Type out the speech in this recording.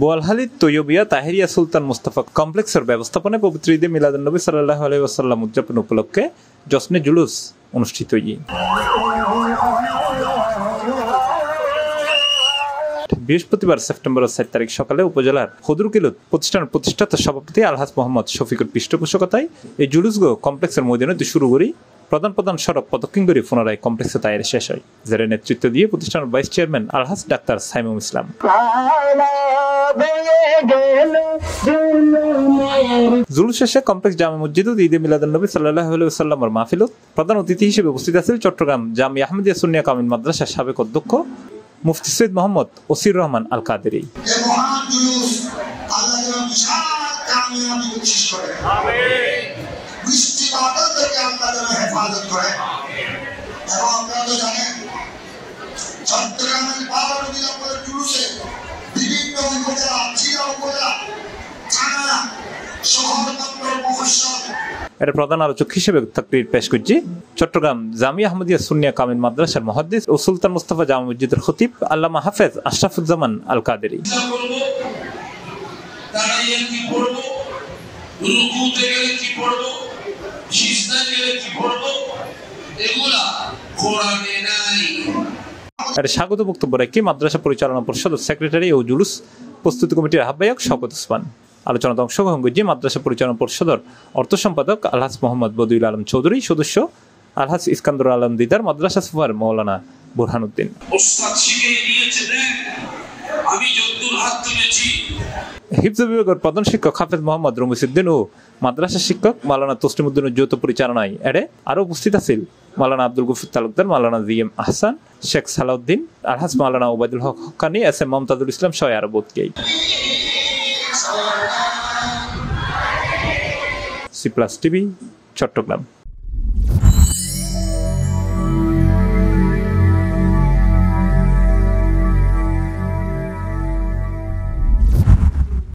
বোয়ালখালী তৈয়বিয়া তাহেরিয়া সুলতান মুস্তাফা কমপ্লেক্সের ব্যবস্থাপনায় পবিত্র ঈদে মিলাদুন্নবী সাল্লাল্লাহু আলাইহি ওয়াসাল্লাম উদযাপন উপলক্ষে জশ্নে জুলুস অনুষ্ঠিত হয়েছে। বৃহস্পতিবার সেপ্টেম্বর 4 তারিখ সকালে উপজেলার হদরুকিলত প্রতিষ্ঠানের প্রতিষ্ঠাতা সভাপতি আলহাজ মোহাম্মদ শফিকুর পৃষ্ঠপোষকতায় এই জুলুসগো কমপ্লেক্সের ময়দানে শুরু করি প্রধান সড়ক প্রদক্ষিণ করে পুনরায় কমপ্লেক্সে তাইরে শেষ হয়, যার নেতৃত্ব দিয়ে প্রতিষ্ঠানের ভাইস চেয়ারম্যান আলহাজ ডাক্তার সাইমুম ইসলাম। জুলুস শেষে কমপ্লেক্স জামে মসজিদত ঈদে মিলাদুন্নবী সাল্লাল্লাহু আলাইহি ওয়াসাল্লামের মাহফিলত প্রধান অতিথি হিসেবে উপস্থিত আছেন চট্টগ্রাম জামিয়া আহমদিয়া সুন্নিয়া কামিল মাদ্রাসার সাবেক অধ্যক্ষ মুফতি সৈয়দ মোহাম্মদ ওসির রহমান আল কাদেরী। এর প্রধান আলোচক হিসেবে তাকরীর পেশ করছি চট্টগ্রাম জামিয়া আহমদিয়া সুন্নিয়া কামিল মাদ্রাসার মুহাদ্দিস ও সুলতান মুস্তাফা জামে মসজিদের খতিব আল্লামা হাফেজ আশরাফুজ্জামান আল কাদেরী। স্বাগত বক্তব্য রেখে মাদ্রাসা পরিচালনা পরিষদ সেক্রেটারি ও জুলুস প্রস্তুতি কমিটির আহ্বায়ক শওকত ওসমান। আলোচনাতে অংশগ্রহণ করছে মাদ্রাসা পরিচালনা পরিষদের অর্থ সম্পাদক আলহাজ মোহাম্মদ বদিউল আলম চৌধুরী, সদস্য আলহাজ ইস্কান্দর আলম দিদার, মাদ্রাসা সুপার মৌলানা বুরহানুদ্দিন। হিফজ বিভাগের প্রধান শিক্ষক হাফেজ মোহাম্মদ রমিসউদ্দিন ও মাদ্রাসা শিক্ষক মাওলানা তসলিমউদ্দিনের যৌথ পরিচালনায় আরো উপস্থিত আছেন মাওলানা আব্দুল গফুর তালুকদার, মাওলানা জিএম আহসান, শেখ সালাউদ্দিন, আলহাজ মাওলানা ওবায়দুল হক হক্কানি, এস এম মমতাজুল ইসলাম সহ আরো বোধকেই। C+ TV Chittagong.